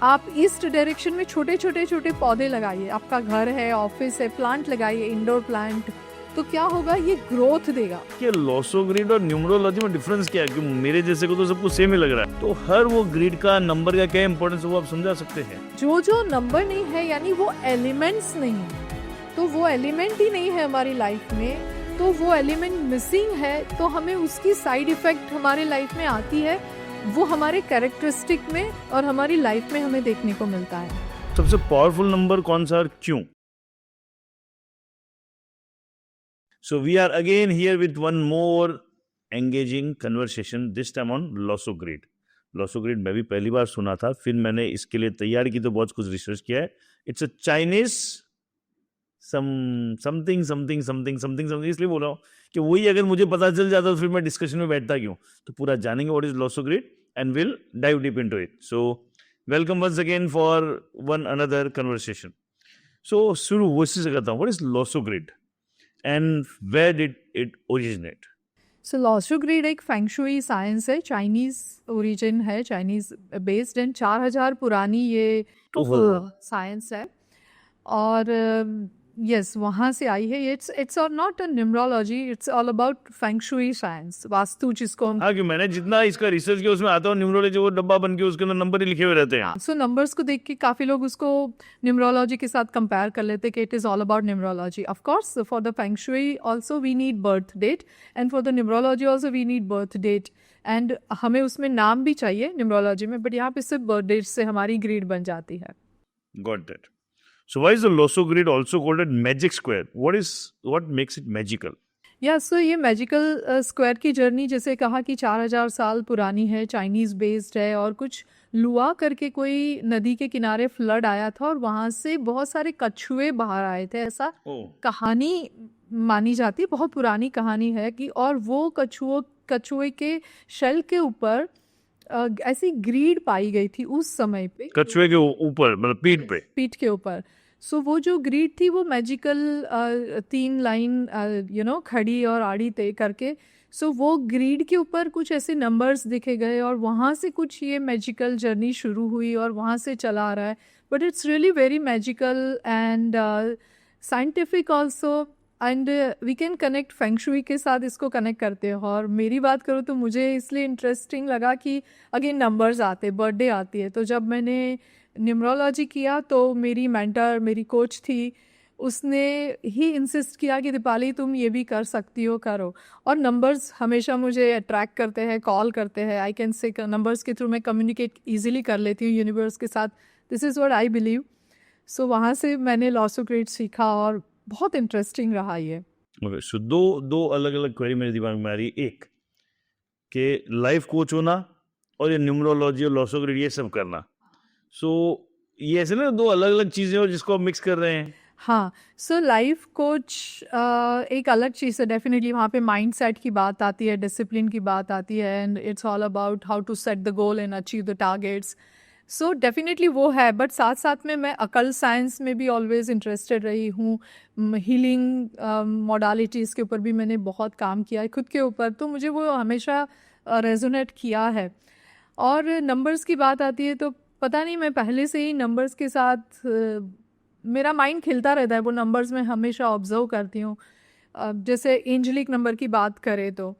आप east direction में छोटे छोटे छोटे पौधे लगाइए, आपका घर है, ऑफिस है, प्लांट लगाइए, इंडोर प्लांट, तो क्या होगा, ये ग्रोथ देगा। कि लॉसो ग्रिड और न्यूमरोलॉजी में डिफरेंस क्या है? क्योंकि मेरे जैसे को तो सब कुछ सेम ही लग रहा है, तो हर वो ग्रिड का नंबर का क्या इंपॉर्टेंस है वो आप समझा सकते हैं? जो नंबर नहीं है यानी वो एलिमेंट्स नहीं है, तो वो एलिमेंट ही नहीं है हमारी लाइफ में, तो वो एलिमेंट मिसिंग है, तो हमें उसकी साइड इफेक्ट हमारे लाइफ में आती है, वो हमारे कैरेक्टरिस्टिक में और हमारी लाइफ में हमें देखने को मिलता है। सबसे पावरफुल नंबर कौन सा और क्यों? So we are again here with one more engaging conversation, this time on Losso Grid. Losso Grid मैं भी पहली बार सुना था, फिर मैंने इसके लिए तैयारी की तो बहुत कुछ रिसर्च किया है। इट्स अ चाइनीज समथिंग, इसलिए बोल रहा हूँ कि वही अगर मुझे पता चल जाता तो फिर मैं डिस्कशन में बैठता क्यों। तो पूरा जानेंगे what is Losso Grid and we'll dive deep into it. So welcome once again for one another conversation. So शुरू वैसे से करता हूँ, what is Losso Grid? And where did it originate? So Lo Shu grid एक feng shui science है, Chinese origin है, Chinese based and 4000 पुरानी ये साइंस है। और यस वहाँ से आई है। इट्स और not a numerology, it's all about feng shui science, vastu जिसको हम। हाँ, कि मैंने जितना इसका रिसर्च किया उसमें आता हूँ न्यूमरोलॉजी वो डब्बा बन के उसके अंदर नंबर ही लिखे हुए रहते हैं। सो नंबर्स को देख के काफ़ी लोग उसको न्यूमरोलॉजी के साथ कंपेयर कर लेते हैं कि it is all about numerology. Of course for the feng shui also we need birth date and for the numerology also we need birth date, and हमें उसमें नाम भी चाहिए न्यूमरोलॉजी में, बट यहाँ पे सिर्फ बर्थ डेट से हमारी ग्रिड बन जाती है। Got that. So why is the Losso Grid also called a magic square? What makes it magical? या सो ये मैजिकल स्क्वायर की जर्नी जैसे कहा कि 4000 साल पुरानी है, चाइनीज़ बेस्ड है, और कुछ लुआ करके कोई नदी के किनारे फ्लड आया था और वहाँ से बहुत सारे कछुए बाहर आए थे, ऐसा कहानी मानी जाती है, बहुत पुरानी कहानी है कि, और वो कछुए के शेल के ऊपर ऐसी ग्रीड पाई गई थी उस समय पे, कछुए के ऊपर मतलब पीठ के ऊपर। सो वो जो ग्रीड थी वो मैजिकल 3 लाइन खड़ी और आड़ी तय करके, सो वो ग्रीड के ऊपर कुछ ऐसे नंबर्स दिखे गए और वहाँ से कुछ ये मैजिकल जर्नी शुरू हुई और वहाँ से चला आ रहा है। But it's really very magical and scientific also, and we can connect feng shui के साथ इसको कनेक्ट करते हैं। और मेरी बात करूँ तो मुझे इसलिए इंटरेस्टिंग लगा कि अगेन नंबर्स आते, बर्थडे आती है, तो जब मैंने न्यूमरोलॉजी किया तो मेरी मेंटर, मेरी कोच थी, उसने ही इंसिस्ट किया कि दीपाली तुम ये भी कर सकती हो, करो। और नंबर्स हमेशा मुझे अट्रैक्ट करते हैं, कॉल करते हैं, आई कैन से नंबर्स के थ्रू मैं कम्युनिकेट ईजिली कर लेती हूँ यूनिवर्स के साथ, this is what I believe. So वहाँ से मैंने लॉसो ग्रिड सीखा और बहुत इंटरेस्टिंग रहा ये। सो दो अलग अलग क्वेरी मेरे दिमाग में आ रही है। एक कि लाइफ कोच होना और ये न्यूमरोलॉजी और लॉसो ग्रिड ये सब करना, सो ये ऐसे ना दो अलग अलग चीजें हो जिसको आप मिक्स कर रहे हैं। हाँ, सो लाइफ कोच एक अलग चीज़ है डेफिनेटली, वहाँ पे माइंड सेट की बात आती है, डिसिप्लिन की बात आती है, and it's all about how to set the goal and achieve the targets. So definitely वो है, बट साथ साथ में मैं अकल साइंस में भी ऑलवेज इंटरेस्टेड रही हूँ, हीलिंग मॉडलिटीज़ के ऊपर भी मैंने बहुत काम किया है खुद के ऊपर, तो मुझे वो हमेशा रेजोनेट किया है। और नंबर्स की बात आती है तो पता नहीं, मैं पहले से ही नंबर्स के साथ मेरा माइंड खिलता रहता है, वो नंबर्स में हमेशा ऑब्जर्व करती हूँ। जैसे एंजेलिक नंबर की बात करें तो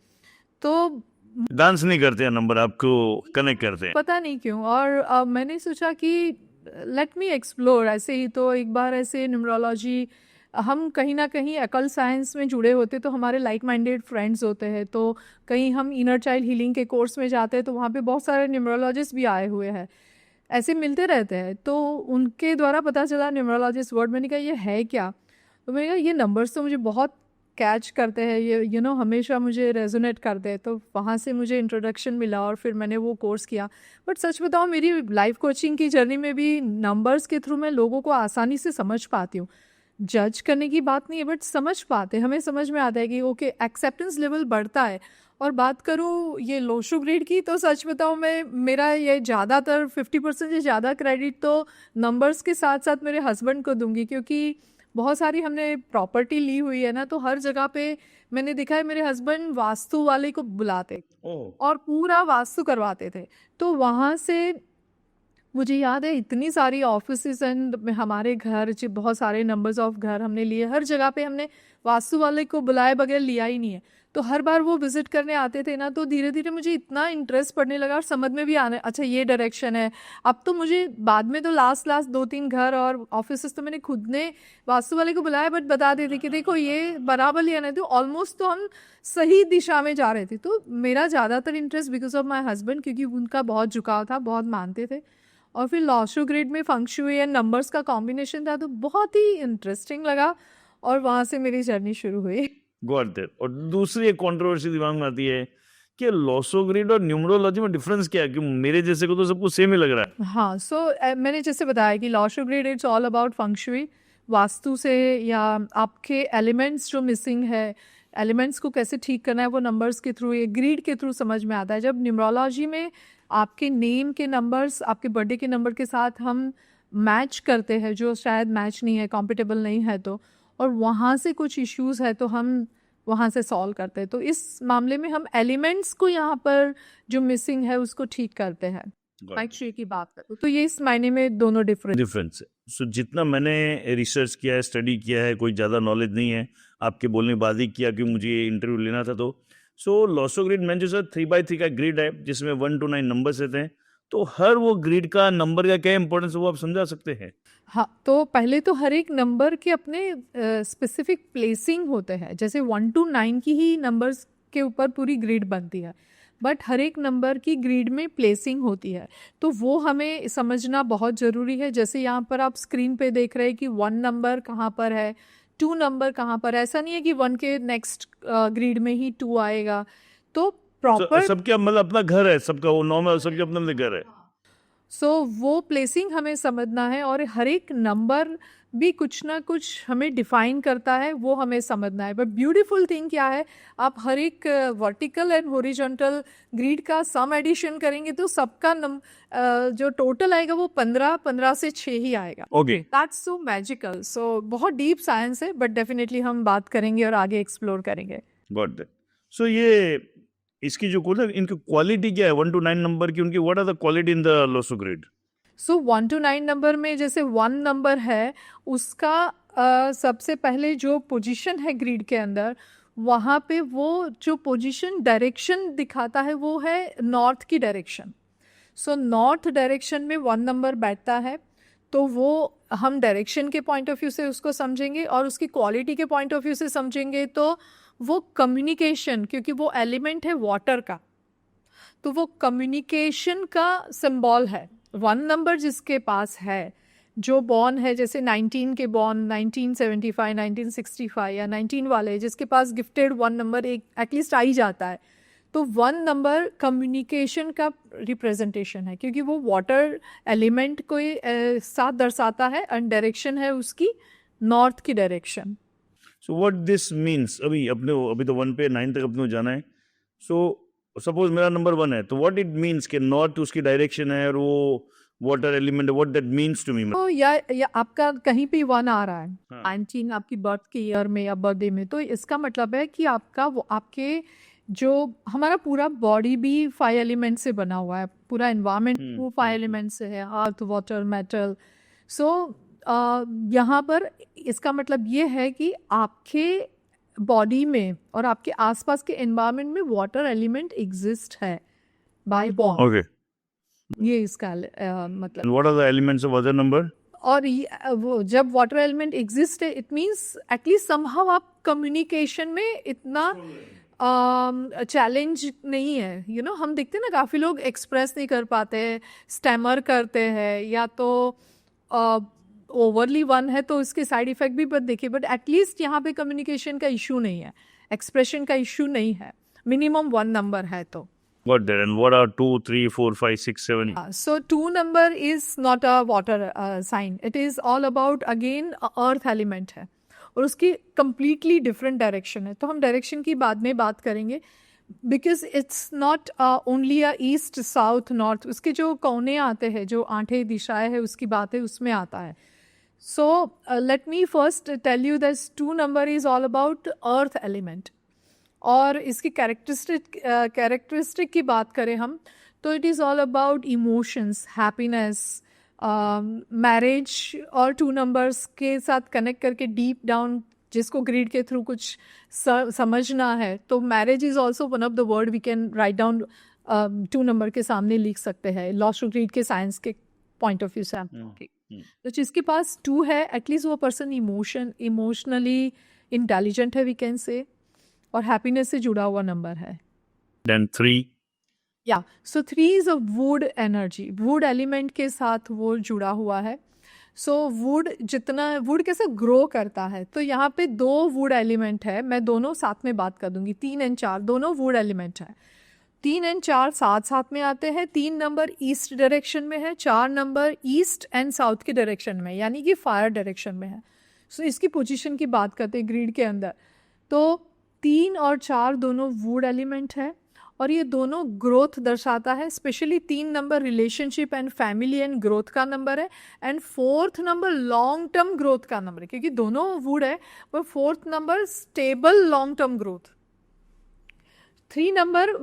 डांस नहीं करते हैं नंबर, आपको कनेक्ट करते हैं, पता नहीं क्यों। और मैंने सोचा कि लेट मी एक्सप्लोर ऐसे ही, तो एक बार ऐसे न्यूमरोलॉजी, हम कहीं ना कहीं अकल साइंस में जुड़े होते तो हमारे लाइक माइंडेड फ्रेंड्स होते हैं, तो कहीं हम इनर चाइल्ड हीलिंग के कोर्स में जाते हैं तो वहाँ पे बहुत सारे न्यूमरोलॉजिस्ट भी आए हुए हैं, ऐसे मिलते रहते हैं, तो उनके द्वारा पता चला न्यूमरोलॉजिस्ट वर्ड। मैंने कहा ये है क्या, तो मैंने कहा ये नंबर्स तो मुझे बहुत कैच करते हैं, ये हमेशा मुझे रेजोनेट करते हैं, तो वहाँ से मुझे इंट्रोडक्शन मिला और फिर मैंने वो कोर्स किया। बट सच बताऊँ, मेरी लाइफ कोचिंग की जर्नी में भी नंबर्स के थ्रू मैं लोगों को आसानी से समझ पाती हूँ, जज करने की बात नहीं है, बट समझ पाते, हमें समझ में आता है कि ओके, एक्सेप्टेंस लेवल बढ़ता है। और बात करूँ ये लोशो ग्रिड की, तो सच बताऊँ मैं, मेरा ये ज़्यादातर 50% से ज़्यादा क्रेडिट तो नंबर्स के साथ साथ मेरे हस्बैंड को दूंगी, क्योंकि बहुत सारी हमने प्रॉपर्टी ली हुई है ना, तो हर जगह पे मैंने देखा है मेरे हस्बैंड वास्तु वाले को बुलाते और पूरा वास्तु करवाते थे, तो वहाँ से मुझे याद है इतनी सारी ऑफिसेस एंड हमारे घर बहुत सारे नंबर्स ऑफ घर हमने लिए, हर जगह पे हमने वास्तु वाले को बुलाए बगैर लिया ही नहीं है। तो हर बार वो विजिट करने आते थे ना, तो धीरे धीरे मुझे इतना इंटरेस्ट पड़ने लगा और समझ में भी आने, अच्छा ये डायरेक्शन है। अब तो मुझे बाद में तो लास्ट 2-3 घर और ऑफिसेस तो मैंने खुद ने वास्तु वाले को बुलाया, बट बता देते कि देखो ये बराबर लिया नहीं, तो ऑलमोस्ट तो हम सही दिशा में जा रहे थे। तो मेरा ज़्यादातर interest because of my husband, क्योंकि उनका बहुत झुकाव था, बहुत मानते थे। और फिर लॉशो ग्रिड में फंक्शुई एंड नंबर्स का कॉम्बिनेशन था, तो बहुत ही इंटरेस्टिंग लगा और वहाँ से मेरी जर्नी शुरू हुई। Got that. और दूसरी एक कंट्रोवर्सी दिमाग में आती है कि लॉसो ग्रिड और न्यूमरोलॉजी में डिफरेंस क्या है, कि मेरे जैसे को तो सब कुछ सेम ही लग रहा है। हाँ, मैंने जैसे बताया कि Lo Shu grid it's all about feng shui, Vastu से, या आपके एलिमेंट्स जो मिसिंग है, एलिमेंट्स को कैसे ठीक करना है, वो नंबर्स के थ्रू, ये ग्रिड के थ्रू समझ में आता है। जब न्यूमरोलॉजी में आपके नेम के नंबर्स आपके बर्थडे के नंबर के साथ हम मैच करते हैं, जो शायद मैच नहीं है, कॉम्पिटेबल नहीं है, तो और वहाँ से कुछ इश्यूज़ है तो हम वहाँ से सॉल्व करते हैं। तो इस मामले में हम एलिमेंट्स को यहाँ पर जो मिसिंग है उसको ठीक करते हैं। फंक्शुई की बात करूँ तो ये इस मायने में दोनों डिफरेंस है। सो जितना मैंने रिसर्च किया है, स्टडी किया है, कोई ज़्यादा नॉलेज नहीं है, आपके बोलने के बाद ही किया कि मुझे ये इंटरव्यू लेना था। तो सो लॉसो ग्रिड मैंने जो सर 3x3 का ग्रिड है जिसमें 1 to 9 नंबर्स रहते हैं, तो हर वो ग्रिड का नंबर का क्या इंपॉर्टेंस है वो आप समझा सकते हैं? हाँ, तो पहले तो हर एक नंबर के अपने स्पेसिफिक प्लेसिंग होते हैं। जैसे 1 to 9 की ही नंबर्स के ऊपर पूरी ग्रिड बनती है, बट हर एक नंबर की ग्रिड में प्लेसिंग होती है, तो वो हमें समझना बहुत ज़रूरी है। जैसे यहाँ पर आप स्क्रीन पे देख रहे हैं कि 1 नंबर कहाँ पर है, 2 नंबर कहाँ पर है। ऐसा नहीं है कि 1 के नेक्स्ट ग्रिड में ही 2 आएगा। तो प्रॉपर सबके मतलब अपना घर है, सबका वो नॉर्मल, सबके अपना अपना घर है। वो प्लेसिंग हमें समझना है, और हर एक नंबर भी कुछ ना कुछ हमें डिफाइन करता है, वो हमें समझना है। बट ब्यूटीफुल थिंग क्या है, आप हर एक वर्टिकल एंड हॉरिजॉन्टल ग्रिड का सम एडिशन करेंगे तो सबका जो टोटल आएगा वो 15 से 6 ही आएगा। Okay, that's so magical. So बहुत डीप साइंस है, बट डेफिनेटली हम बात करेंगे और आगे एक्सप्लोर करेंगे। Got that. सो ये इसकी जो कोड है, इनकी क्वालिटी क्या है 1 to 9 नंबर की, उनकी what are the quality in the Lo Shu grid? So 1 to 9 number में जैसे 1 नंबर है, उसका सबसे पहले जो पोजीशन है ग्रिड के अंदर, वहाँ पे वो जो पोजीशन डायरेक्शन दिखाता है वो है नॉर्थ की डायरेक्शन। सो नॉर्थ डायरेक्शन में 1 नंबर बैठता है, तो वो हम डायरेक्शन के पॉइंट ऑफ व्यू से उसको समझेंगे, और उसकी क्वालिटी के पॉइंट ऑफ व्यू से समझेंगे तो वो कम्युनिकेशन, क्योंकि वो एलिमेंट है वाटर का, तो वो कम्युनिकेशन का सिंबल है। 1 नंबर जिसके पास है, जो बॉर्न है, जैसे 19 के बॉर्न 1975, 1965 या 19 वाले जिसके पास गिफ्टेड 1 नंबर एक एटलीस्ट आ ही जाता है, तो 1 नंबर कम्युनिकेशन का रिप्रेजेंटेशन है, क्योंकि वो वाटर एलिमेंट को साथ दर्शाता है, एंड डायरेक्शन है उसकी नॉर्थ की direction. So what this means, अभी तो 1 पे 9 तक अपने को जाना है। सो सपोज मेरा नंबर 1 है, तो व्हाट इट मीन्स कि नॉर्थ उसकी डायरेक्शन है और वो water element, what that means to me? तो या आपका कहीं पे 1 आ रहा है, हाँ। 19 आपकी बर्थ के ईयर में या बर्थडे में, तो इसका मतलब है कि आपका वो आपके जो हमारा पूरा बॉडी भी 5 एलिमेंट से बना हुआ है, पूरा एनवायरनमेंट वो 5 एलिमेंट से है, अर्थ, वाटर, मेटल। सो यहाँ पर इसका मतलब ये है कि आपके बॉडी में और आपके आसपास के एनवायरनमेंट में वाटर एलिमेंट एग्जिस्ट है बाय बॉर्न। ओके, ये इसका मतलब। What are the elements of other number? और वो जब वाटर एलिमेंट एग्जिस्ट है, इट मीन्स एटलीस्ट समहाउ आप कम्युनिकेशन में इतना चैलेंज नहीं है। हम देखते हैं ना, काफ़ी लोग एक्सप्रेस नहीं कर पाते हैं, स्टैमर करते हैं, या तो ओवरली 1 है तो इसके साइड इफेक्ट भी बट देखिए, बट एटलीस्ट यहाँ पे कम्युनिकेशन का इशू नहीं है, एक्सप्रेशन का इशू नहीं है, मिनिमम 1 नंबर है तो। What there and what are 2, 3, 4, 5, 6, 7? So 2 number is not a water sign. It is all about again earth element है, और उसकी completely different direction है। तो हम direction की बाद में बात करेंगे, because it's not only a east, south, north। उसके जो कोने आते हैं, जो 8 दिशाएं है, उसकी बात है, उसमें आता है। So let me first tell you that 2 number is all about earth element। और इसकी कैरेक्टरिस्टिक की बात करें हम, तो it is all about emotions, happiness, marriage और 2 नंबर्स के साथ कनेक्ट करके डीप डाउन जिसको ग्रीड के थ्रू कुछ समझना है, तो marriage is also one of the word we can write down 2 number के सामने लिख सकते हैं, लॉस टू ग्रीड के साइंस के पॉइंट ऑफ व्यू से। तो जिसके पास 2 है, एटलीस्ट वो पर्सन इमोशनली इंटेलिजेंट है वी कैन से, और हैप्पीनेस से जुड़ा हुआ नंबर है। Then 3. या सो 3 is a would energy, would element के साथ वो जुड़ा हुआ है। सो वुड जितना वुड कैसे ग्रो करता है, तो यहाँ पे 2 वुड एलिमेंट है, मैं दोनों साथ में बात कर दूंगी। 3 एंड 4 दोनों वुड एलिमेंट है। 3 एंड 4 साथ साथ में आते हैं। 3 नंबर ईस्ट डायरेक्शन में है, 4 नंबर ईस्ट एंड साउथ के डायरेक्शन में, यानी कि फायर डायरेक्शन में है। सो इसकी पोजीशन की बात करते हैं ग्रिड के अंदर, तो 3 और 4 दोनों वुड एलिमेंट है, और ये दोनों ग्रोथ दर्शाता है। Specially 3 number relationship and family and growth का नंबर है, and 4th number long term growth का नंबर है, क्योंकि दोनों वुड है, पर 4th number stable long term growth. 3 number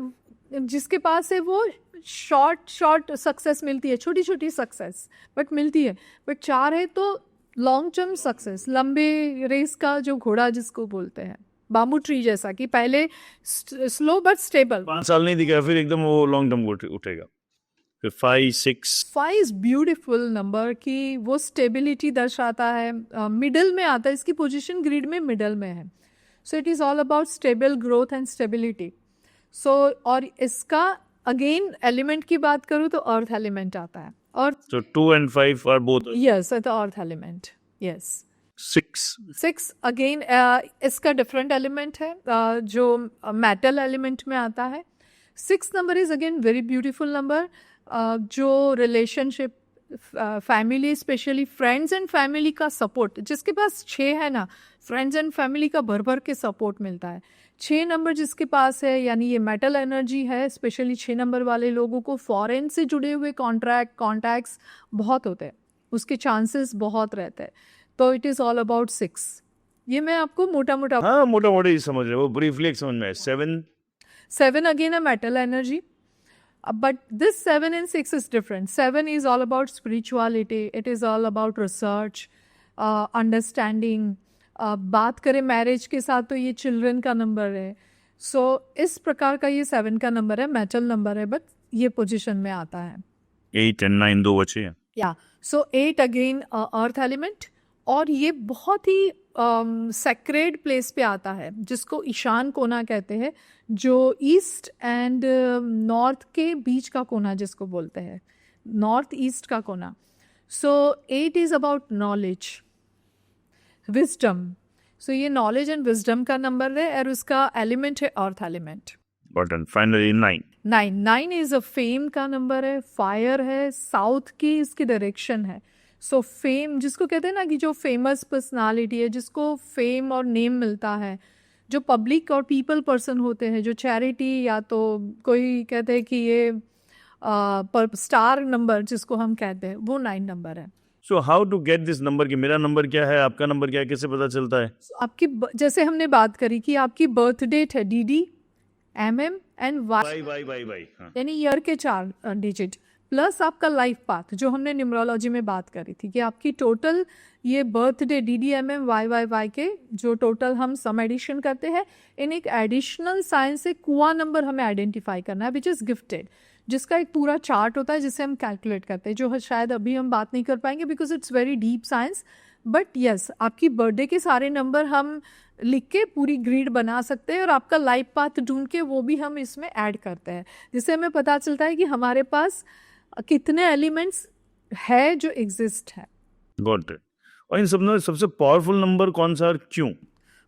जिसके पास है वो शॉर्ट सक्सेस मिलती है, छोटी छोटी सक्सेस बट मिलती है, बट 4 है तो लॉन्ग टर्म सक्सेस, लंबे रेस का जो घोड़ा जिसको बोलते हैं, बाम्बू ट्री जैसा कि पहले स्लो बट स्टेबल। 5 साल नहीं दिखा, फिर एकदम वो लॉन्ग टर्म उठेगा। फिर 5, 6. 5 इज ब्यूटिफुल नंबर कि वो स्टेबिलिटी दर्शाता है, मिडल में आता है, इसकी पोजीशन ग्रिड में मिडल में है। So it is all about stable growth and stability. So और इसका अगेन एलिमेंट की बात करूँ तो अर्थ एलिमेंट आता है, और So 2 and 5 are both. Yes the earth element. Yes 6. Again इसका डिफरेंट एलिमेंट है, जो मेटल एलिमेंट में आता है। 6 number is again very beautiful number, जो relationship, family, specially friends and family का सपोर्ट, जिसके पास 6 है ना, फ्रेंड्स एंड फैमिली का भर भर के सपोर्ट मिलता है। 6 नंबर जिसके पास है, यानी ये मेटल एनर्जी है, स्पेशली 6 नंबर वाले लोगों को फॉरेन से जुड़े हुए कॉन्टैक्ट्स बहुत होते हैं, उसके चांसेस बहुत रहते हैं। तो इट इज़ ऑल अबाउट 6। ये मैं आपको मोटा मोटा मोटा ही समझ रहे हो, ब्रीफली समझ में। 7 again a metal energy, but this 7 and 6 is different. 7 is all about spirituality, it is all about research, understanding. बात करें मैरिज के साथ तो ये चिल्ड्रन का नंबर है। सो इस प्रकार का ये 7 का नंबर है, मेटल नंबर है, बट ये पोजीशन में आता है। 8 and 9 दो बचे हैं। या सो 8 अगेन अर्थ एलिमेंट, और ये बहुत ही सेक्रेड प्लेस पे आता है, जिसको ईशान कोना कहते हैं, जो ईस्ट एंड नॉर्थ के बीच का कोना जिसको बोलते हैं, नॉर्थ ईस्ट का कोना। सो 8 इज़ अबाउट नॉलेज, विजडम। सो ये नॉलेज एंड विजडम का नंबर है, और उसका एलिमेंट है earth element. Button finally 9 is a fame का नंबर है, फायर है, साउथ की इसकी डायरेक्शन है। सो फेम जिसको कहते हैं ना, कि जो फेमस पर्सनालिटी है, जिसको फेम और नेम मिलता है, जो पब्लिक और पीपल पर्सन होते हैं, जो चैरिटी, या तो कोई कहते हैं कि ये स्टार नंबर जिसको हम कहते हैं, वो 9 नंबर है। So how to get this number, कि मेरा नंबर क्या है, आपका नंबर क्या है, कैसे पता चलता है? आपकी जैसे हमने बात करी कि आपकी बर्थ डेट है DD, MM एंड वाई, यानी ईयर के 4 डिजिट, प्लस आपका लाइफ पाथ जो हमने न्यूमरोलॉजी में बात करी थी, कि आपकी टोटल ये बर्थडे DD, MM, YYY के जो टोटल हम सम एडिशन करते हैं, इन एक एडिशनल साइंस से कुआ नंबर हमें आइडेंटिफाई करना है, विच इज़ गिफ्टेड, जिसका एक पूरा चार्ट होता है जिसे हम कैलकुलेट करते हैं, जो शायद अभी हम बात नहीं कर पाएंगे because it's very deep science. But yes, आपकी बर्थडे के सारे नंबर हम लिख के पूरी ग्रिड बना सकते हैं, और आपका लाइफ पाथ ढूंढ के वो भी हम इसमें ऐड करते हैं, जिससे हमें पता चलता है कि हमारे पास कितने एलिमेंट्स है जो एग्जिस्ट है। Got it. और इन सब में सबसे पावरफुल नंबर कौन सा और क्यों?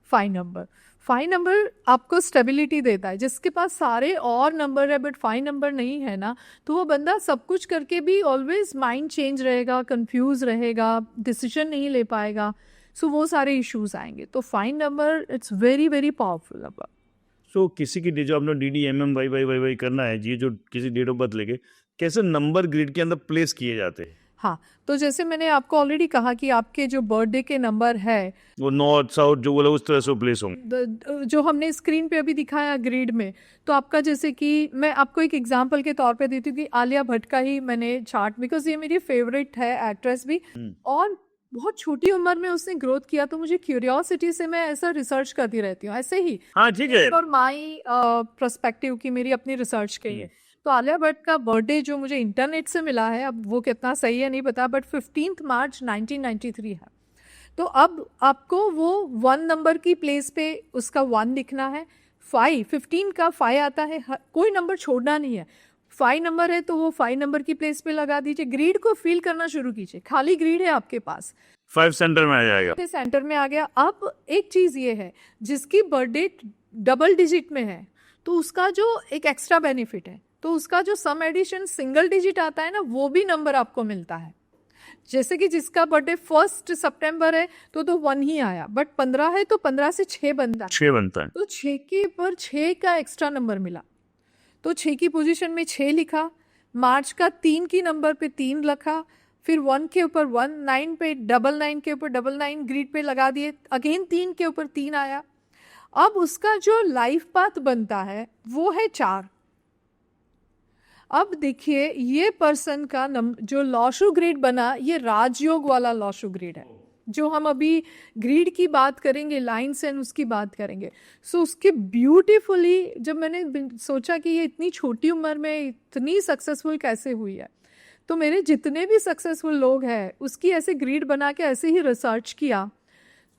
5 नंबर आपको स्टेबिलिटी देता है। जिसके पास सारे और नंबर है बट 5 नंबर नहीं है ना, तो वो बंदा सब कुछ करके भी ऑलवेज माइंड चेंज रहेगा, कंफ्यूज रहेगा, डिसीजन नहीं ले पाएगा, सो वो सारे इश्यूज आएंगे। तो 5 number it's very very powerful number. So किसी की जो आपने DD, MM, YYY करना है, ये जो किसी डेट ऑफ बर्थ लेके कैसे नंबर ग्रिड के अंदर प्लेस किए जाते हैं? हाँ, तो जैसे मैंने आपको ऑलरेडी कहा कि आपके जो बर्थडे के नंबर है वो नॉर्थ साउथ जो बोला उस तरह से प्लेस होंगे। जो हमने स्क्रीन पे अभी दिखाया ग्रिड में, तो आपका जैसे कि मैं आपको एक एग्जांपल के तौर पे देती हूँ कि आलिया भट्ट का ही मैंने चार्ट, बिकॉज ये मेरी फेवरेट है एक्ट्रेस भी, और बहुत छोटी उम्र में उसने ग्रोथ किया, तो मुझे क्यूरियोसिटी से मैं ऐसा रिसर्च करती रहती हूँ ऐसे ही। हाँ ठीक है। और माई पर्सपेक्टिव की मेरी अपनी रिसर्च की है। तो आलिया भट्ट का बर्थडे जो मुझे इंटरनेट से मिला है, अब वो कितना सही है नहीं पता, बट 15 मार्च 1993 है। तो अब आपको वो 1 नंबर की प्लेस पे उसका 1 लिखना है, 15 का 5 आता है, कोई नंबर छोड़ना नहीं है। 5 नंबर है तो वो 5 नंबर की प्लेस पे लगा दीजिए, ग्रिड को फील करना शुरू कीजिए, खाली ग्रिड है आपके पास, 5 सेंटर में आ जाएगा। सेंटर में आ गया। अब एक चीज ये है, जिसकी बर्थडे डबल डिजिट में है तो उसका जो एक एक्स्ट्रा बेनिफिट है, तो उसका जो सम एडिशन सिंगल डिजिट आता है ना, वो भी नंबर आपको मिलता है। जैसे कि जिसका बर्थडे 1 सितंबर है तो 1 ही आया, बट 15 है तो 15 से 6 बनता है, 6 बनता है, तो 6 के पर 6 का एक्स्ट्रा नंबर मिला, तो 6 की पोजीशन में 6 लिखा, मार्च का 3 की नंबर पे 3 रखा, फिर 1 के ऊपर 1, 9 पे 99 के ऊपर 99 ग्रिड पे लगा दिए, अगेन 3 के ऊपर 3 आया। अब उसका जो लाइफ पाथ बनता है वो है 4। अब देखिए ये पर्सन का जो लॉशु ग्रिड बना, ये राजयोग वाला लॉशु ग्रिड है, जो हम अभी ग्रिड की बात करेंगे, लाइन्स एंड उसकी बात करेंगे। सो उसके ब्यूटीफुली, जब मैंने सोचा कि ये इतनी छोटी उम्र में इतनी सक्सेसफुल कैसे हुई है, तो मेरे जितने भी सक्सेसफुल लोग हैं उसकी ऐसे ग्रिड बना के ऐसे ही रिसर्च किया,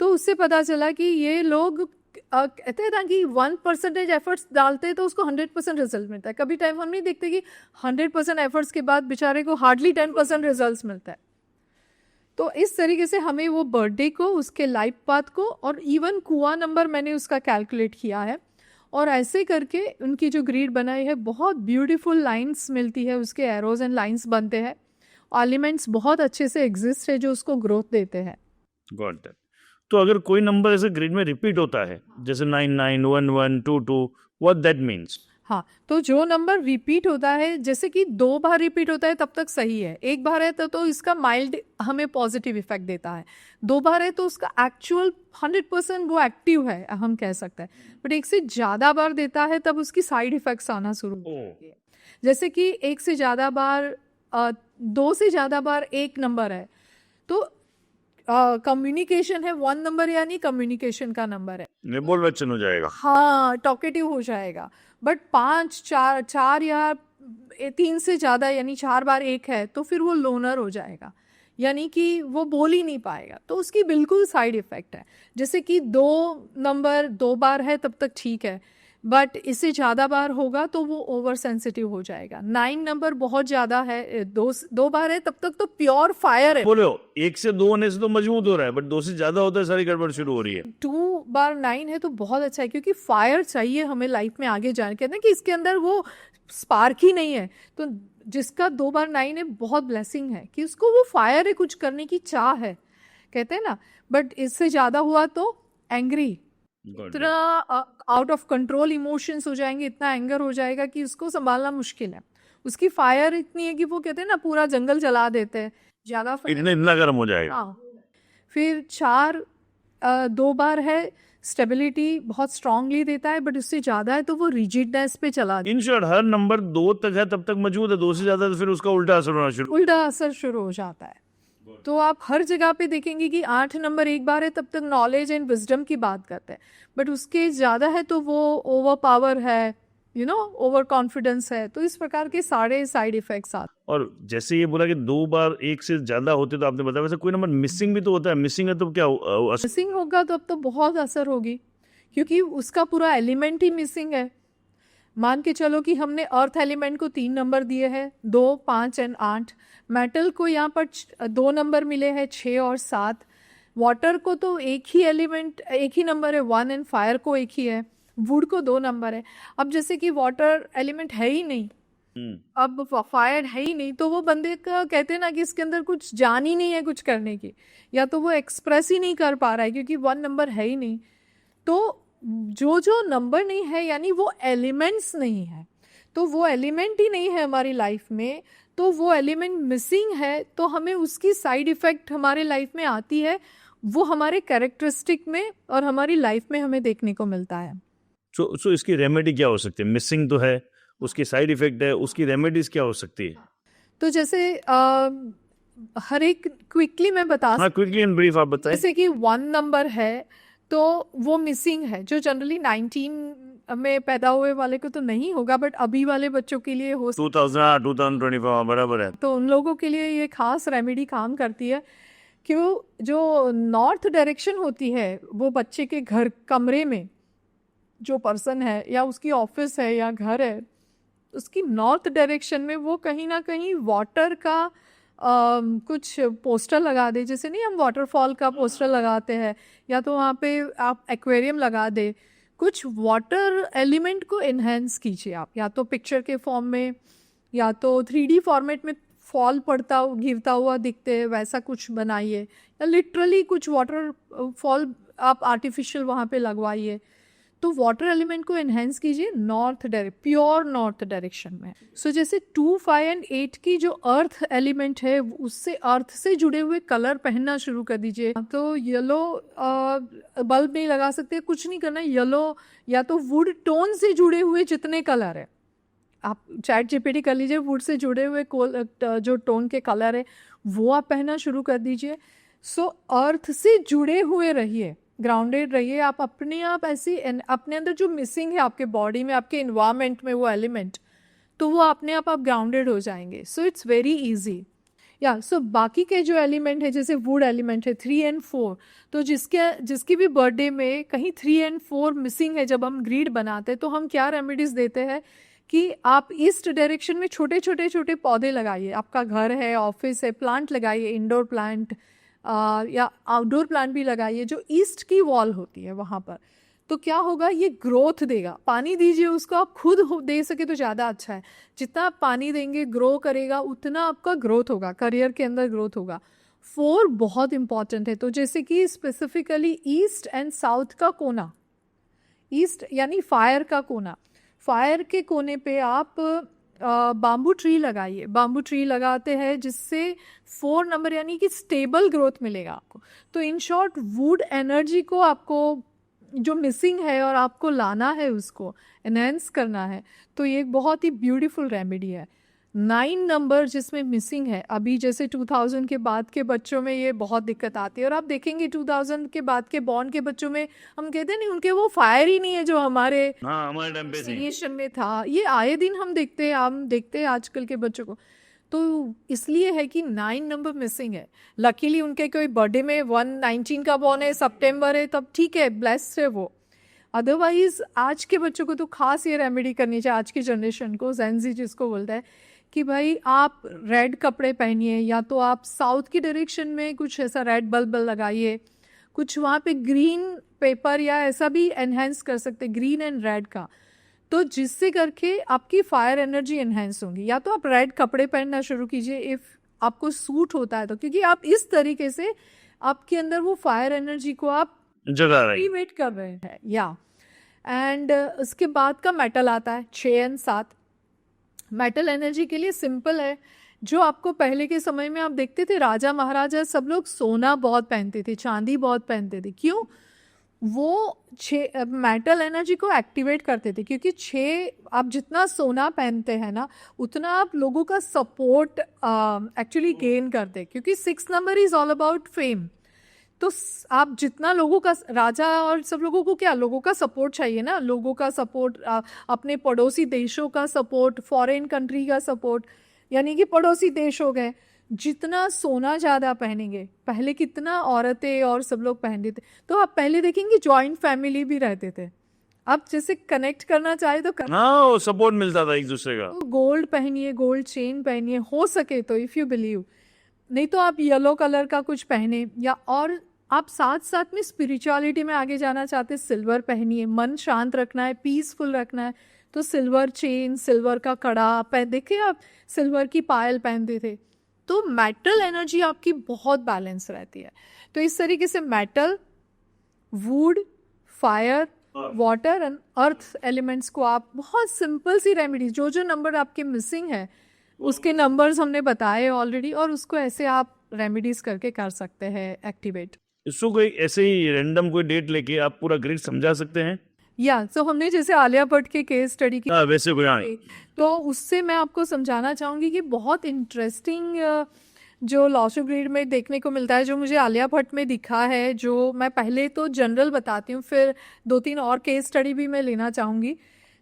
तो उससे पता चला कि ये लोग कहते हैं ना कि 1% एफर्ट्स डालते हैं तो उसको 100% रिजल्ट मिलता है। कभी टाइम हम नहीं देखते कि 100% एफर्ट्स के बाद बेचारे को हार्डली 10% रिजल्ट मिलता है। तो इस तरीके से हमें वो बर्थडे को, उसके लाइफ पाथ को, और इवन कुआ नंबर मैंने उसका कैलकुलेट किया है, और ऐसे करके उनकी जो ग्रिड बनाई है, बहुत ब्यूटीफुल लाइंस मिलती है, उसके एरोज एंड लाइंस बनते हैं, एलिमेंट्स बहुत अच्छे से एग्जिस्ट है जो उसको ग्रोथ देते हैं। Got that. तो अगर कोई नंबर ऐसे ग्रिड में रिपीट होता है, जैसे 99, 11, 22, व्हाट दैट मीन्स? हाँ, तो जो नंबर रिपीट होता है, जैसे कि 2 बार रिपीट होता है तब तक सही है, 1 बार है तो इसका माइल्ड हमें पॉजिटिव इफेक्ट देता है, 2 बार है तो उसका एक्चुअल 100% वो एक्टिव है हम कह सकते हैं, बट 1 से ज़्यादा बार देता है तब उसकी साइड इफेक्ट्स आना शुरू होते हैं। जैसे कि 1 से ज़्यादा बार 2 से ज़्यादा बार एक नंबर है तो कम्युनिकेशन है, 1 नंबर यानी कम्युनिकेशन का नंबर है, बोल बच्चन हो जाएगा, हाँ टॉकेटिव हो जाएगा। बट 5, 4 या 3 से ज़्यादा यानी 4 बार 1 है तो फिर वो लोनर हो जाएगा, यानी कि वो बोल ही नहीं पाएगा, तो उसकी बिल्कुल साइड इफ़ेक्ट है। जैसे कि 2 नंबर 2 बार है तब तक ठीक है, बट इससे ज़्यादा बार होगा तो वो ओवर सेंसिटिव हो जाएगा। 9 नंबर बहुत ज़्यादा है, 2 बार है तब तक तो प्योर फायर है। बोलो 1 से 2 होने से तो मजबूत हो रहा है, बट 2 से ज़्यादा होता है सारी गड़बड़ शुरू हो रही है। 2 बार 9 है तो बहुत अच्छा है, क्योंकि फायर चाहिए हमें लाइफ में आगे जाने, कहते हैं कि इसके अंदर वो स्पार्क ही नहीं है, तो जिसका 2 बार 9 है बहुत ब्लेसिंग है कि उसको वो फायर है, कुछ करने की चाह है, कहते हैं ना। बट इससे ज़्यादा हुआ तो एंग्री, इतना आउट ऑफ कंट्रोल इमोशंस हो जाएंगे, इतना एंगर हो जाएगा कि उसको संभालना मुश्किल है। उसकी फायर इतनी है कि वो कहते हैं ना पूरा जंगल जला देते हैं, ज़्यादा इतना गर्म हो जाएगा। हाँ। फिर 4 2 बार है, स्टेबिलिटी बहुत स्ट्रांगली देता है, बट उससे ज़्यादा है तो वो रिजिडनेस पे चला इन शॉर्ट हर नंबर 2 तक है तब तक मजबूत है, 2 से ज़्यादा तो फिर उसका उल्टा असर शुरू हो जाता है। तो आप हर जगह पे देखेंगे कि 8 नंबर 1 बार है तब तक नॉलेज एंड विजडम की बात करते हैं, बट उसके ज़्यादा है तो वो ओवर पावर है, ओवर कॉन्फिडेंस है, तो इस प्रकार के सारे साइड इफेक्ट्स आते हैं। और जैसे ये बोला कि 2 बार 1 से ज़्यादा होते तो आपने बताया, वैसे कोई नंबर मिसिंग भी तो होता है, मिसिंग है तो क्या मिसिंग होगा तो अब तो बहुत असर होगी, क्योंकि उसका पूरा एलिमेंट ही मिसिंग है। मान के चलो कि हमने अर्थ एलिमेंट को 3 नंबर दिए हैं, 2, 5 एंड 8। मेटल को यहाँ पर 2 नंबर मिले हैं, 6 और 7। वाटर को तो एक ही एलिमेंट, एक ही नंबर है 1, एंड फायर को एक ही है। वुड को 2 नंबर है। अब जैसे कि वाटर एलिमेंट है ही नहीं, अब फायर है ही नहीं, तो वो बंदे का कहते हैं ना कि इसके अंदर कुछ जान ही नहीं है कुछ करने की, या तो वो एक्सप्रेस ही नहीं कर पा रहा है क्योंकि 1 नंबर है ही नहीं। तो जो नंबर नहीं है यानी वो एलिमेंट्स नहीं है, तो वो एलिमेंट ही नहीं है हमारी लाइफ में, तो वो एलिमेंट मिसिंग है तो हमें उसकी साइड इफ़ेक्ट हमारे लाइफ में आती है, वो हमारे कैरेक्टरिस्टिक में और हमारी लाइफ में हमें देखने को मिलता है। सो इसकी रेमेडी क्या हो सकती है? मिसिंग तो है, उसकी साइड इफेक्ट है, उसकी रेमेडीज क्या हो सकती है? तो जैसे हर एक क्विकली मैं बता हाँ, क्विकली एंड ब्रीफ आप बताएं। जैसे कि 1 नंबर है तो वो मिसिंग है, जो जनरली 19 में पैदा हुए वाले को तो नहीं होगा, बट अभी वाले बच्चों के लिए हो 2025 बराबर है। तो उन लोगों के लिए ये खास रेमेडी काम करती है। क्यों? जो नॉर्थ डायरेक्शन होती है वो बच्चे के घर कमरे में जो पर्सन है या उसकी ऑफिस है या घर है, उसकी नॉर्थ डायरेक्शन में वो कहीं ना कहीं वाटर का कुछ पोस्टर लगा दे, जैसे नहीं हम वाटरफॉल का पोस्टर लगाते हैं, या तो वहाँ पे आप एक्वेरियम लगा दे, कुछ वाटर एलिमेंट को एनहेंस कीजिए आप, या तो पिक्चर के फॉर्म में या तो 3D फॉर्मेट में फॉल पड़ता गिरता हुआ दिखते है वैसा कुछ बनाइए, या लिटरली कुछ वाटर फॉल आप आर्टिफिशियल वहाँ पे लगवाइए। तो वाटर एलिमेंट को एनहेंस कीजिए नॉर्थ प्योर नॉर्थ डायरेक्शन में। सो जैसे 2, 5 एंड 8 की जो अर्थ एलिमेंट है उससे अर्थ से जुड़े हुए कलर पहनना शुरू कर दीजिए। तो येलो बल्ब नहीं लगा सकते, कुछ नहीं करना, येलो या तो वुड टोन से जुड़े हुए जितने कलर है आप चैट जीपीटी कर लीजिए, वुड से जुड़े हुए जो टोन के कलर है वो आप पहनना शुरू कर दीजिए। सो अर्थ से जुड़े हुए रहिए, ग्राउंडेड रहिए आप अपने आप ऐसी अपने अंदर जो मिसिंग है आपके बॉडी में, आपके इन्वायरमेंट में वो एलिमेंट, तो वो अपने आप ग्राउंडेड हो जाएंगे। So it's very easy. या सो बाकी के जो एलिमेंट है जैसे वुड एलिमेंट है 3 एंड 4, तो जिसकी भी बर्थडे में कहीं 3 एंड 4 मिसिंग है, जब हम ग्रिड बनाते हैं तो हम क्या रेमेडीज देते हैं कि आप ईस्ट डायरेक्शन में छोटे छोटे छोटे पौधे लगाइए। आपका घर है, ऑफिस है, प्लांट लगाइए, इंडोर प्लांट या आउटडोर प्लांट भी लगाइए जो ईस्ट की वॉल होती है वहाँ पर। तो क्या होगा, ये ग्रोथ देगा। पानी दीजिए उसको, आप खुद दे सके तो ज़्यादा अच्छा है। जितना आप पानी देंगे ग्रो करेगा उतना आपका ग्रोथ होगा, करियर के अंदर ग्रोथ होगा। 4 बहुत इंपॉर्टेंट है। तो जैसे कि स्पेसिफिकली ईस्ट एंड साउथ का कोना, ईस्ट यानी फायर का कोना, फायर के कोने पे आप बाम्बू ट्री लगाइए। बाम्बू ट्री लगाते हैं जिससे 4 नंबर यानी कि स्टेबल ग्रोथ मिलेगा आपको। तो इन शॉर्ट वुड एनर्जी को आपको जो मिसिंग है और आपको लाना है, उसको एनहेंस करना है, तो ये एक बहुत ही ब्यूटीफुल रेमेडी है। 9 नंबर जिसमें मिसिंग है, अभी जैसे 2000 के बाद के बच्चों में ये बहुत दिक्कत आती है, और आप देखेंगे 2000 के बाद के बॉर्न के बच्चों में हम कहते हैं नहीं उनके वो फायर ही नहीं है जो हमारे सीनिएशन में था। ये आए दिन हम देखते हैं आजकल के बच्चों को। तो इसलिए है कि 9 नंबर मिसिंग है। लकीली उनके कोई बर्थडे में 1/19 का बॉर्न है, सितंबर है, तब ठीक है, ब्लेस्ड है वो। अदरवाइज आज के बच्चों को तो खास ये रेमेडी करनी चाहिए, आज की जनरेशन को, जेनजी जिसको बोलता है, कि भाई आप रेड कपड़े पहनिए, या तो आप साउथ की डायरेक्शन में कुछ ऐसा रेड बल्ब लगाइए, कुछ वहाँ पे ग्रीन पेपर या ऐसा भी एनहेंस कर सकते, ग्रीन एंड रेड का, तो जिससे करके आपकी फायर एनर्जी एनहेंस होगी। या तो आप रेड कपड़े पहनना शुरू कीजिए इफ़ आपको सूट होता है तो, क्योंकि आप इस तरीके से आपके अंदर वो फायर एनर्जी को आप एक्टिवेट कर रहे हैं। या एंड उसके बाद का मेटल आता है 6 एंड 7। मेटल एनर्जी के लिए सिंपल है, जो आपको पहले के समय में आप देखते थे राजा महाराजा सब लोग सोना बहुत पहनते थे, चांदी बहुत पहनते थे। क्यों? वो मेटल एनर्जी को एक्टिवेट करते थे, क्योंकि 6 आप जितना सोना पहनते हैं ना उतना आप लोगों का सपोर्ट एक्चुअली गेन करते, क्योंकि 6 number is all about fame. तो आप जितना लोगों का, राजा और सब लोगों को क्या, लोगों का सपोर्ट चाहिए ना, लोगों का सपोर्ट, अपने पड़ोसी देशों का सपोर्ट, फॉरेन कंट्री का सपोर्ट, यानी कि पड़ोसी देश हो गए। जितना सोना ज़्यादा पहनेंगे, पहले कितना औरतें और सब लोग पहनते थे, तो आप पहले देखेंगे जॉइंट फैमिली भी रहते थे। अब जैसे कनेक्ट करना चाहे तो हाँ, सपोर्ट मिलता था एक दूसरे का। तो गोल्ड पहनिए, गोल्ड चेन पहनिए, हो सके तो, इफ़ यू बिलीव। नहीं तो आप येलो कलर का कुछ पहने, या और आप साथ साथ में स्पिरिचुअलिटी में आगे जाना चाहते, सिल्वर पहनिए। मन शांत रखना है, पीसफुल रखना है, तो सिल्वर चेन, सिल्वर का कड़ा देखिए आप, सिल्वर की पायल पहनते थे। तो मेटल एनर्जी आपकी बहुत बैलेंस रहती है। तो इस तरीके से metal, would, fire, water and earth elements को आप बहुत सिंपल सी रेमेडीज, जो नंबर आपके मिसिंग है उसके नंबर्स हमने बताए ऑलरेडी, और उसको ऐसे आप रेमेडीज करके कर सकते हैं एक्टिवेट। इसको कोई ऐसे ही रैंडम कोई डेट लेके आप पूरा ग्रिड समझा सकते हैं? या सो हमने जैसे आलिया भट्ट के केस स्टडी की हाँ, वैसे कोई, हाँ, तो उससे मैं आपको समझाना चाहूँगी कि बहुत इंटरेस्टिंग जो लॉसो ग्रिड में देखने को मिलता है, जो मुझे आलिया भट्ट में दिखा है, जो मैं पहले तो जनरल बताती हूँ, फिर 2-3 और केस स्टडी भी मैं लेना चाहूँगी।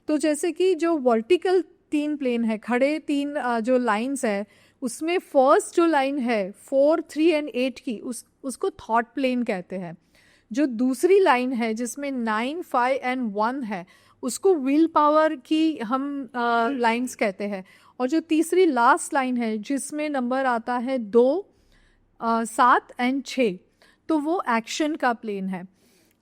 तो जैसे कि जो वर्टिकल 3 प्लेन है, खड़े 3 जो लाइंस है, उसमें फर्स्ट जो लाइन है 4, 3 एंड 8 की, उसको थॉट प्लेन कहते हैं। जो दूसरी लाइन है जिसमें 9, 5 एंड 1 है, उसको विल पावर की हम लाइंस कहते हैं। और जो तीसरी लास्ट लाइन है जिसमें नंबर आता है 2, 7 एंड 6, तो वो एक्शन का प्लेन है।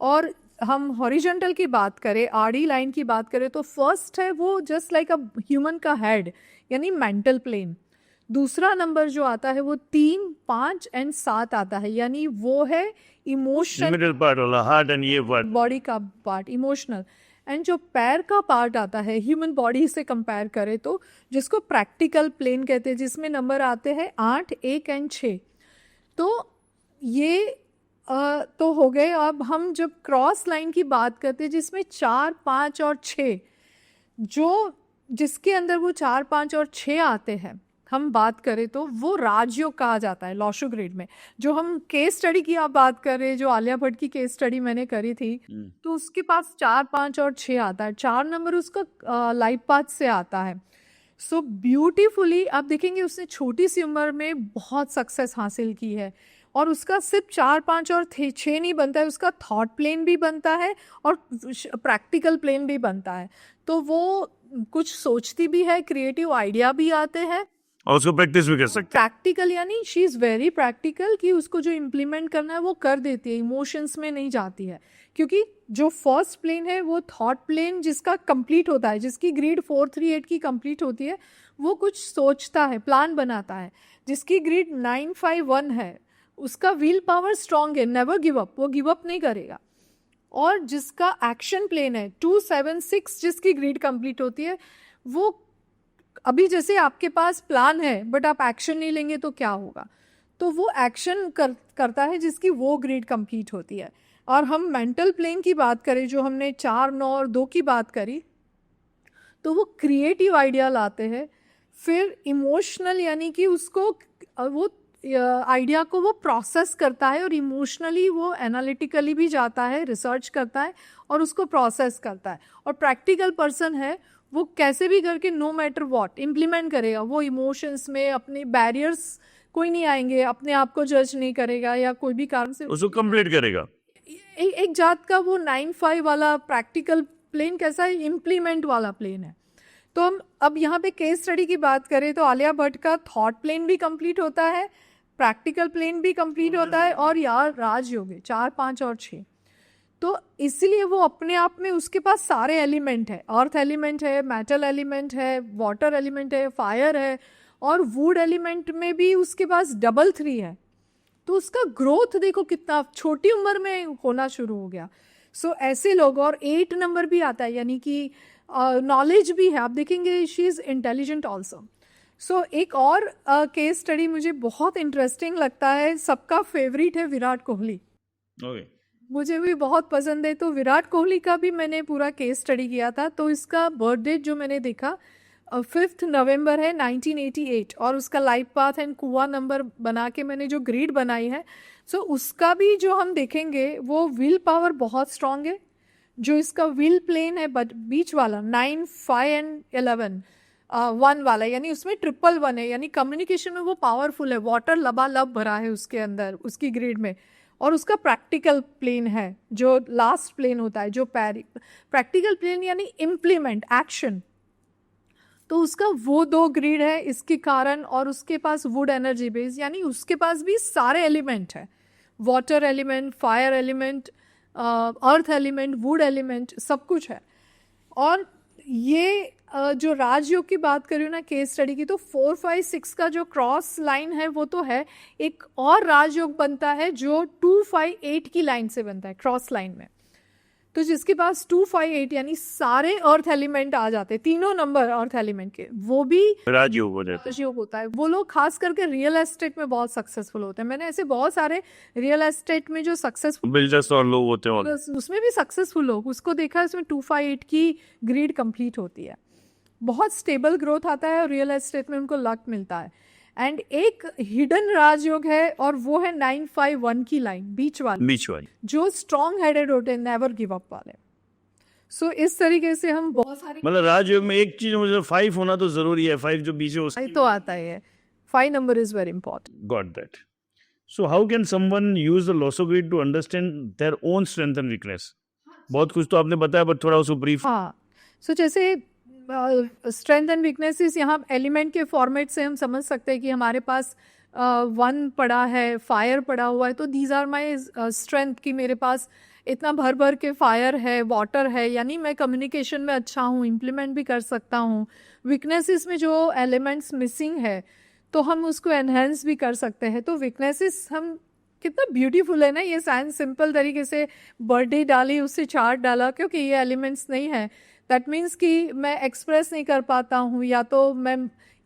और हम हॉरिजॉन्टल की बात करें, आरडी लाइन की बात करें, तो फर्स्ट है वो जस्ट लाइक अ ह्यूमन का हेड, यानी मेंटल प्लेन। दूसरा नंबर जो आता है वो 3, 5 एंड 7 आता है, यानी वो है इमोशन, मिडिल पार्ट वाला हार्ट एंड ये पार्ट, बॉडी का पार्ट, इमोशनल। एंड जो पैर का पार्ट आता है ह्यूमन बॉडी से कंपेयर करें तो, जिसको प्रैक्टिकल प्लेन कहते हैं, जिसमें नंबर आते हैं 8, 1 एंड 6। तो ये तो हो गए। अब हम जब क्रॉस लाइन की बात करते हैं जिसमें 4, 5 और 6, जिसके अंदर वो 4, 5 और 6 आते हैं, हम बात करें तो वो राजयोग कहा जाता है लॉसो ग्रिड में। जो हम केस स्टडी की आप बात कर रहे हैं, जो आलिया भट्ट की केस स्टडी मैंने करी थी, तो उसके पास 4, 5 और 6 आता है। 4 नंबर उसका लाइफ पाथ से आता है। सो ब्यूटीफुली आप देखेंगे उसने छोटी सी उम्र में बहुत सक्सेस हासिल की है, और उसका सिर्फ 4, 5 और 6 नहीं बनता है, उसका थॉट प्लेन भी बनता है और प्रैक्टिकल प्लेन भी बनता है। तो वो कुछ सोचती भी है, क्रिएटिव आइडिया भी आते हैं, और उसको प्रैक्टिस भी कर सकते हैं। प्रैक्टिकल, यानी शी इज़ वेरी प्रैक्टिकल, कि उसको जो इम्प्लीमेंट करना है वो कर देती है, इमोशंस में नहीं जाती है। क्योंकि जो फर्स्ट प्लेन है वो थॉट प्लेन जिसका कंप्लीट होता है, जिसकी ग्रिड 4, 3, 8 की कंप्लीट होती है, वो कुछ सोचता है, प्लान बनाता है। जिसकी ग्रिड 9, 5, 1 है, उसका विल पावर स्ट्रांग है, नेवर गिव अप, वो गिव अप नहीं करेगा। और जिसका एक्शन प्लेन है 2, 7, 6, जिसकी ग्रिड कंप्लीट होती है, वो अभी जैसे आपके पास प्लान है बट आप एक्शन नहीं लेंगे तो क्या होगा, तो वो एक्शन करता है जिसकी वो ग्रिड कंप्लीट होती है। और हम मेंटल प्लेन की बात करें, जो हमने 4, 9 और 2 की बात करी, तो वो क्रिएटिव आइडिया लाते हैं। फिर इमोशनल, यानी कि उसको वो आइडिया को वो प्रोसेस करता है, और इमोशनली वो एनालिटिकली भी जाता है, रिसर्च करता है और उसको प्रोसेस करता है। और प्रैक्टिकल पर्सन है, वो कैसे भी करके नो मैटर व्हाट इम्प्लीमेंट करेगा। वो इमोशंस में अपने बैरियर्स कोई नहीं आएंगे, अपने आप को जज नहीं करेगा, या कोई भी कारण से उसको कंप्लीट करेगा। एक जात का वो 9, 5 वाला प्रैक्टिकल प्लेन कैसा है, इम्प्लीमेंट वाला प्लेन है। तो हम अब यहाँ पे केस स्टडी की बात करें तो आलिया भट्ट का थॉट प्लेन भी कंप्लीट होता है, प्रैक्टिकल प्लेन भी कंप्लीट होता है, और यार राजयोग है 4, 5 और 6। तो इसलिए वो अपने आप में, उसके पास सारे एलिमेंट है, अर्थ एलिमेंट है, मेटल एलिमेंट है, वाटर एलिमेंट है, फायर है, और वुड एलिमेंट में भी उसके पास 3 है। तो उसका ग्रोथ देखो कितना छोटी उम्र में होना शुरू हो गया। सो ऐसे लोग, और 8 नंबर भी आता है, यानी कि नॉलेज भी है, आप देखेंगे शी इज़ इंटेलिजेंट ऑल्सो। सो एक और केस स्टडी मुझे बहुत इंटरेस्टिंग लगता है, सबका फेवरेट है विराट कोहली। मुझे भी बहुत पसंद है। तो विराट कोहली का भी मैंने पूरा केस स्टडी किया था। तो इसका बर्थ डेट जो मैंने देखा 5 नवंबर है 1988, और उसका लाइफ पाथ एंड कुआ नंबर बना के मैंने जो ग्रिड बनाई है, सो उसका भी जो हम देखेंगे वो विल पावर बहुत स्ट्रांग है। जो इसका विल प्लेन है बीच वाला 9, 5 एंड 11, 1 वाला, यानी उसमें 111 है, यानी कम्युनिकेशन में वो पावरफुल है, वाटर लबालब भरा है उसके अंदर, उसकी ग्रिड में। और उसका प्रैक्टिकल प्लेन है, जो लास्ट प्लेन होता है, जो प्रैक्टिकल प्लेन यानी इम्प्लीमेंट, एक्शन। तो उसका वो 2 ग्रिड है इसके कारण। और उसके पास वुड एनर्जी बेस, यानी उसके पास भी सारे एलिमेंट है, water element, fire element, earth element, would element, सब कुछ है। और ये जो राजयोग की बात करूँ ना केस स्टडी की, तो 4, 5, 6 का जो क्रॉस लाइन है वो तो है, एक और राजयोग बनता है जो 2, 5, 8 की लाइन से बनता है क्रॉस लाइन में। तो जिसके पास 258 यानी सारे अर्थ एलिमेंट आ जाते हैं, तीनों नंबर अर्थ एलिमेंट के, वो भी राजयोग हो जाता है। राजयोग होता है। वो लोग खास करके रियल एस्टेट में बहुत सक्सेसफुल होते हैं। मैंने ऐसे बहुत सारे रियल एस्टेट में जो सक्सेसफुल बिल्डर्स और लोग होते हैं, उसमें भी सक्सेसफुल लोग, उसको देखा उसमें 258 की ग्रीड कंप्लीट होती है, बहुत स्टेबल ग्रोथ आता है और रियल एस्टेट में उनको लक मिलता है। एंड एक हिडन राजयोग है और वो है 951 की लाइन, बीच वाली, जो स्ट्रॉन्ग हेडेड होते हैं, नेवर गिव अप वाले। सो इस तरीके से हम बहुत सारी, मतलब राजयोग में एक चीज मुझे 5 होना तो जरूरी है, 5 जो बीच है उसकी तो आता है, 5 number is very important. Got that. So how can someone use the Lo Shu grid to understand their own strength and weakness? बहुत कुछ तो आपने बताया, बट थोड़ा उसको ब्रीफ। हाँ, सो जैसे स्ट्रेंथ एंड वीकनेसेस यहाँ एलिमेंट के फॉर्मेट से हम समझ सकते हैं कि हमारे पास 1 पड़ा है, फायर पड़ा हुआ है, तो दीज आर माई स्ट्रेंथ, कि मेरे पास इतना भर भर के फायर है, वाटर है, यानी मैं कम्युनिकेशन में अच्छा हूँ, इम्प्लीमेंट भी कर सकता हूँ। वीकनेसेस में जो एलिमेंट्स मिसिंग है तो हम उसको एनहेंस भी कर सकते हैं। तो वीकनेसेस हम, कितना ब्यूटीफुल है ना ये साइंस, सिंपल तरीके से बर्थडे डाली, उससे चार्ट डाला, क्योंकि ये एलिमेंट्स नहीं है, दैट मीन्स कि मैं एक्सप्रेस नहीं कर पाता हूँ या तो मैं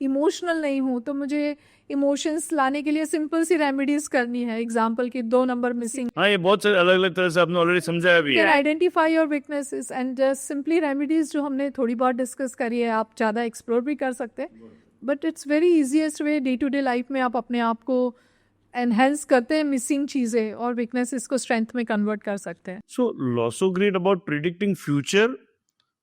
इमोशनल नहीं हूँ, तो मुझे इमोशंस लाने के लिए सिंपल सी रेमेडीज करनी है। एग्जाम्पल की 2 नंबर मिसिंग, हाँ, ये बहुत सारे अलग अलग तरह से आपने ऑलरेडी समझाया भी है। Identify your weaknesses and just simply remedies, जो हमने थोड़ी बहुत डिस्कस करी है, आप ज़्यादा एक्सप्लोर भी कर सकते हैं, but it's very easiest way. Day to day life में आप अपने आप को एनहेंस करते हैं मिसिंग चीज़ें और वीकनेसेस को स्ट्रेंथ में कन्वर्ट कर सकते हैं। So Lo Shu grid about predicting future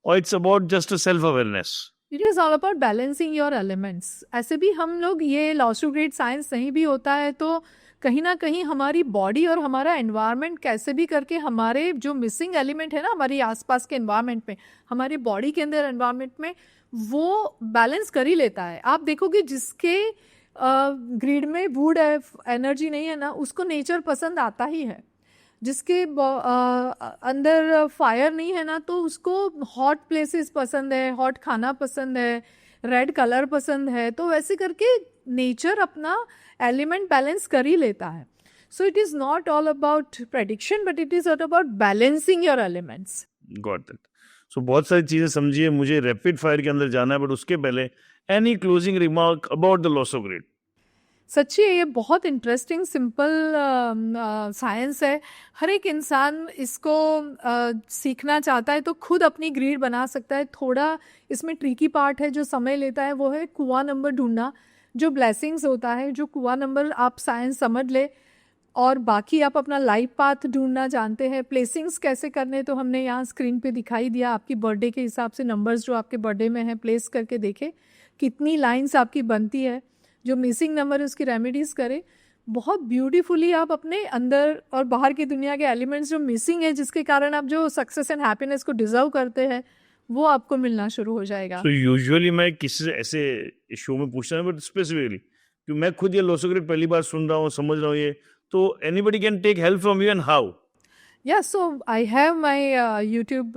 और it's about just a self awareness? It is all about balancing your elements. ऐसे भी हम लोग, ये लॉसो ग्रिड साइंस नहीं भी होता है तो कहीं ना कहीं हमारी बॉडी और हमारा एनवायरनमेंट कैसे भी करके हमारे जो मिसिंग एलिमेंट है ना हमारी आसपास के एनवायरनमेंट में, हमारी बॉडी के अंदर एनवायरनमेंट में, वो बैलेंस कर ही लेता है। आप देखोगे जिसके ग्रिड में वुड एनर्जी नहीं है ना, उसको नेचर पसंद आता ही है। जिसके अंदर फायर नहीं है ना, तो उसको हॉट प्लेसेस पसंद है, हॉट खाना पसंद है, रेड कलर पसंद है। तो वैसे करके नेचर अपना एलिमेंट बैलेंस कर ही लेता है। So it is not all about prediction, but it is all about balancing your elements. Got that. So बहुत सारी चीजें समझिए, मुझे रैपिड फायर के अंदर जाना है, बट उसके पहले any closing remark about the Lo Shu grid? सच्ची ये बहुत इंटरेस्टिंग सिंपल साइंस है। हर एक इंसान इसको सीखना चाहता है तो खुद अपनी ग्रिड बना सकता है। थोड़ा इसमें ट्रिकी पार्ट है जो समय लेता है, वो है कुआं नंबर ढूंढना। जो ब्लेसिंग्स होता है, जो कुआं नंबर आप साइंस समझ ले, और बाकी आप अपना लाइफ पाथ ढूंढना जानते हैं। प्लेसिंग्स कैसे करने तो हमने यहाँ स्क्रीन पे दिखाई दिया। आपकी बर्थडे के हिसाब से नंबर्स जो आपके बर्थडे में हैं प्लेस करके देखे कितनी लाइंस आपकी बनती है। जो मिसिंग नंबर है उसकी रेमेडीज करें। बहुत ब्यूटीफुली आप अपने अंदर और बाहर की दुनिया के एलिमेंट्स जो मिसिंग है, जिसके कारण आप जो सक्सेस एंड हैप्पीनेस को डिजर्व करते हैं, वो आपको मिलना शुरू हो जाएगा। तो यूजुअली मैं किसी से ऐसे शो में पूछता हूँ, बट स्पेसिफिकली कि मैं खुद ये लॉसो ग्रिड पहली बार सुन रहा हूँ, समझ रहा हूँ ये, तो anybody can take help from you and how? या so I have my YouTube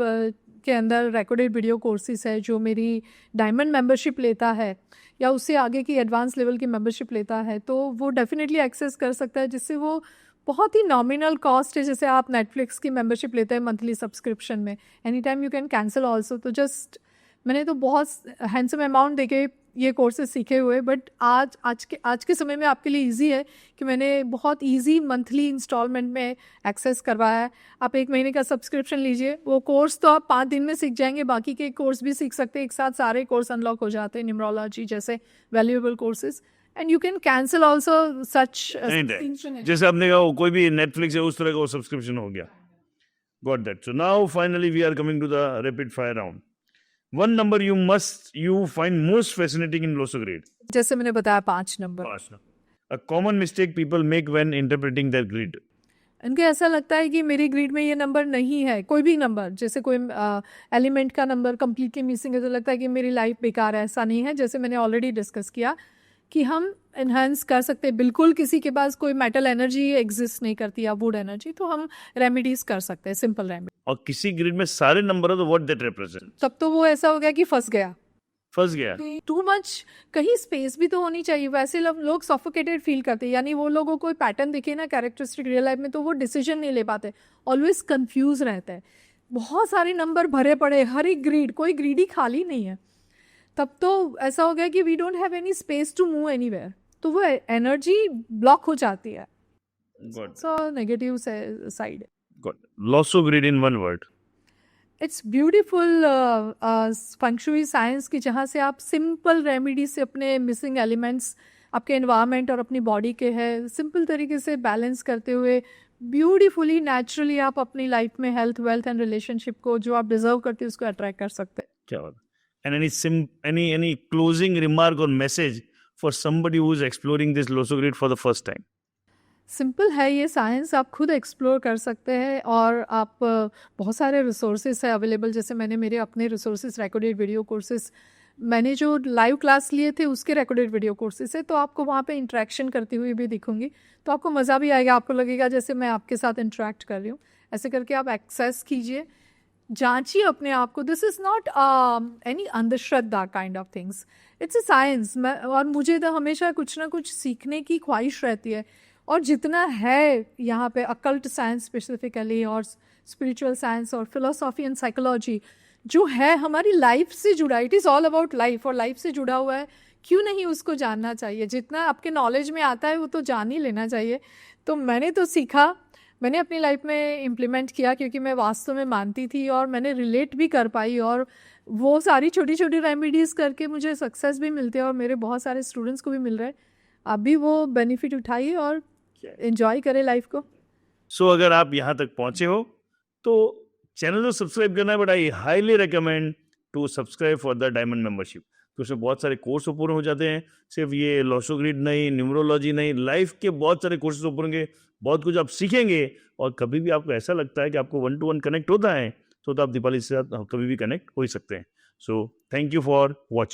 के अंदर रिकॉर्डेड वीडियो कोर्सेज है। जो मेरी डायमंड मेंबरशिप लेता है या उससे आगे की एडवांस लेवल की मेंबरशिप लेता है, तो वो डेफिनेटली एक्सेस कर सकता है, जिससे वो बहुत ही नॉमिनल कॉस्ट है। जैसे आप नेटफ्लिक्स की मेंबरशिप लेते हैं मंथली सब्सक्रिप्शन में, any time you can cancel also. तो जस्ट मैंने तो बहुत हैंडसम अमाउंट देके ये कोर्सेज सीखे हुए, बट आज के समय में आपके लिए इजी है कि मैंने बहुत इजी मंथली इंस्टॉलमेंट में एक्सेस करवाया है। आप 1 महीने का सब्सक्रिप्शन लीजिए, वो कोर्स तो आप 5 दिन में सीख जाएंगे, बाकी के कोर्स भी सीख सकते हैं। एक साथ सारे कोर्स अनलॉक हो जाते हैं, न्यूमरोलॉजी जैसे valuable courses, and you can cancel also सच। जैसे आपने कहा कोई भी नेटफ्लिक्स है उस तरह का सब्सक्रिप्शन हो गया। Got that. So now finally we are coming to the rapid fire round. One number you find most fascinating in Losho grid? जैसे मैंने बताया 5 number. A common mistake people make when interpreting their grid? इनके ऐसा लगता है कि मेरी grid में ये नंबर नहीं है, कोई भी नंबर, जैसे कोई एलिमेंट का नंबर कंप्लीटली मिसिंग है तो लगता है कि मेरी लाइफ बेकार है। ऐसा नहीं है। जैसे मैंने ऑलरेडी डिस्कस किया कि हम एनहांस कर सकते हैं। बिल्कुल किसी के पास कोई मेटल एनर्जी एग्जिस्ट नहीं करती या वुड एनर्जी, तो हम रेमेडीज कर सकते हैं, सिंपल रेमेडी। और किसी ग्रिड में सारे नंबर हो तो व्हाट दैट रिप्रेजेंट? तब तो वो ऐसा हो गया कि फंस गया। टू मच, कहीं स्पेस भी तो होनी चाहिए। वैसे लोग सफोकेटेड फील करते हैं, यानी वो लोगों को कोई पैटर्न दिखे ना कैरेक्टरिस्टिक रियल लाइफ में, तो वो डिसीजन नहीं ले पाते, ऑलवेज कंफ्यूज रहते हैं। बहुत सारे नंबर भरे पड़े, हर एक ग्रीड, कोई ग्रीडी खाली नहीं है, तब तो ऐसा हो गया कि we don't have any space to move anywhere, तो वो एनर्जी ब्लॉक हो जाती है। So negative side. Loss of grid in one word. It's beautiful feng shui science की, जहाँ से आप सिंपल रेमेडी से अपने मिसिंग एलिमेंट्स आपके एनवायरनमेंट और अपनी बॉडी के है, सिंपल तरीके से बैलेंस करते हुए ब्यूटीफुली नेचुरली आप अपनी लाइफ में हेल्थ, वेल्थ एंड रिलेशनशिप को जो आप डिजर्व करते हैं उसको अट्रैक्ट कर सकते हैं। क्या बात है। And any closing remark or message for somebody who is exploring this loso grid for the first time? Simple है ये साइंस, आप खुद एक्सप्लोर कर सकते हैं और आप बहुत सारे रिसोर्सेज है अवेलेबल, जैसे मैंने मेरे अपने रिसोर्सेज रिकॉर्डेड वीडियो कोर्सेज, मैंने जो लाइव क्लास लिए थे उसके रिकॉर्डेड वीडियो कोर्सेज है, तो आपको वहाँ पे इंटरेक्शन करती हुई भी दिखूंगी, तो आपको मज़ा भी आएगा, आपको लगेगा जैसे मैं आपके साथ इंटरेक्ट कर रही हूँ। ऐसे करके आप एक्सेस कीजिए, जांचिए अपने आप को। दिस इज़ नॉट एनी अंधश्रद्धा kind of things, it's a science. और मुझे तो हमेशा कुछ ना कुछ सीखने की ख्वाहिश रहती है, और जितना है यहाँ पे अकल्ट साइंस स्पेसिफिकली और स्पिरिचुअल साइंस और फिलोसॉफी एंड साइकोलॉजी जो है हमारी लाइफ से जुड़ा, it is all about life, और लाइफ से जुड़ा हुआ है, क्यों नहीं उसको जानना चाहिए। जितना आपके नॉलेज में आता है वो तो जान ही लेना चाहिए। तो मैंने तो सीखा, मैंने अपनी लाइफ में इम्प्लीमेंट किया, क्योंकि मैं वास्तव में मानती थी और मैंने रिलेट भी कर पाई, और वो सारी छोटी छोटी रेमेडीज़ करके मुझे सक्सेस भी मिलते हैं और मेरे बहुत सारे स्टूडेंट्स को भी मिल रहा है। आप भी वो बेनिफिट उठाइए और एंजॉय करें लाइफ को। सो अगर आप यहाँ तक पहुँचे हो तो चैनल को सब्सक्राइब करना है, but I highly recommend to subscribe for the diamond membership, तो उसमें बहुत सारे कोर्स ओपन हो जाते हैं। सिर्फ ये लोसो ग्रिड नहीं, न्यूमरोलॉजी नहीं, लाइफ के बहुत सारे कोर्सेज ओपन होंगे, बहुत कुछ आप सीखेंगे। और कभी भी आपको ऐसा लगता है कि आपको 1-to-1 कनेक्ट होता है, तो आप दीपाली के साथ कभी भी कनेक्ट हो ही सकते हैं। So thank you for watching.